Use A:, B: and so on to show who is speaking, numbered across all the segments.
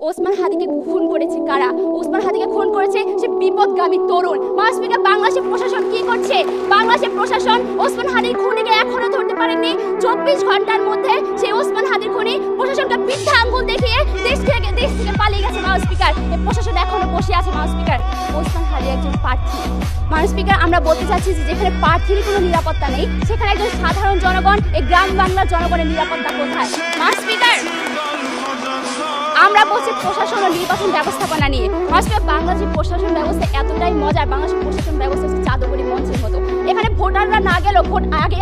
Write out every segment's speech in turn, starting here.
A: ওসমান হাদিকে খুন করেছে কারা? ওসমান হাদিকে খুন করেছে সে বিপদগামী তরুণ। মাসপিকা বাংলাদেশের প্রশাসন কি করছে? বাংলাদেশের প্রশাসন ওসমান হাদির খুনিকে এখনো ধরতে পারেনি। 24 ঘন্টার মধ্যে সেই ওসমান হাদির খুনি প্রশাসনকে বৃদ্ধা আঙ্গুল দেখিয়ে দেশ থেকে পালিয়ে গেছে। মাসপিকার এই প্রশাসন এখনো বসে আছে। মাসপিকার ওসমান হাদি একজন প্রার্থী। মাসপিকার আমরা বলতে চাচ্ছি যে যেখানে প্রার্থীর কোনো নিরাপত্তা নেই সেখানে একজন সাধারণ জনগণ, এই গ্রাম বাংলার জনগণের নিরাপত্তা কোথায়? মাসপিকার আমরা বলছি প্রশাসন ও নির্বাচন ব্যবস্থাপনা নিয়ে। মাসপিকার বাংলাদেশের প্রশাসন ব্যবস্থা এতটাই মজার, বাংলাদেশের প্রশাসন ব্যবস্থা হচ্ছে জাদুঘরি মঞ্চের মতো। এখানে ভোটাররা না গেলেও ভোট আগে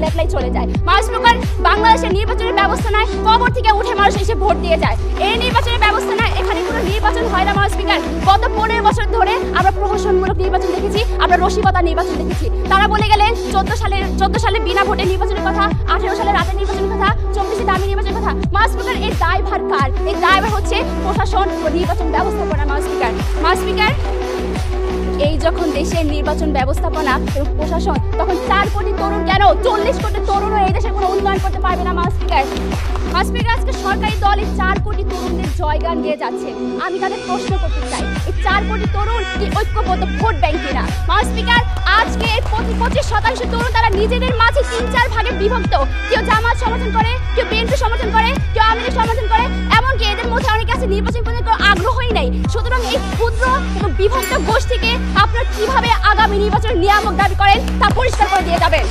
A: একলাই চলে যায়। মাসপিকার বাংলাদেশের নির্বাচনের ব্যবস্থা নয়, কবর থেকে উঠে মানুষ এসে ভোট দিয়ে যায়। এই নির্বাচনের ব্যবস্থা নয়, এখানে কোনো নির্বাচন হয় না। মাসপিকার গত 15 বছর ধরে আমরা প্রহসনমূলক নির্বাচন দেখেছি, আমরা রসিকতা নির্বাচন দেখেছি। তারা বলে গেলেন 14 সালে বিনা ভোটে নির্বাচনের কথা, 18 সালে রাতে নির্বাচনের কথা, 24 দামি নির্বাচনের কথা। মাসপিকার এই দায়ভার কার? এই দায়ভার হচ্ছে প্রশাসন ও নির্বাচন ব্যবস্থাপনা। মাসপিকার এই যখন দেশের নির্বাচন ব্যবস্থাপনা এবং প্রশাসন, তখন 4 কোটি তরুণ কেন 40 কোটি তরুণও এই দেশের কোনো উন্নয়ন করতে পারবে না। মাসপিকার আজকে সরকারি দল এই 4 কোটি তরুণদের জয়গান দিয়ে যাচ্ছে। আমি তাদের প্রশ্ন করতে চাই, এই 4 কোটি তরুণ কি ঐক্যবদ্ধ ভোট ব্যাংক কিনা? মাসপিকার আজকে 25% তরুণ তারা নিজেদের মাঝে 3-4 ভাগে বিভক্ত। কেউ জামাত সমর্থন করে, কেউ বিএনপি সমর্থন করে, কেউ আওয়ামী লীগ সমর্থন করে, এমনকি এদের মধ্যে অনেকে আছে নির্বাচন করতে কোনো আগ্রহই নেই। সুতরাং এই ক্ষুদ্র এবং বিভক্ত গোষ্ঠীকে আপনারা কিভাবে আগামী নির্বাচনের নিয়ামক দাবি করেন তা পরিষ্কার করে দিয়ে যাবেন।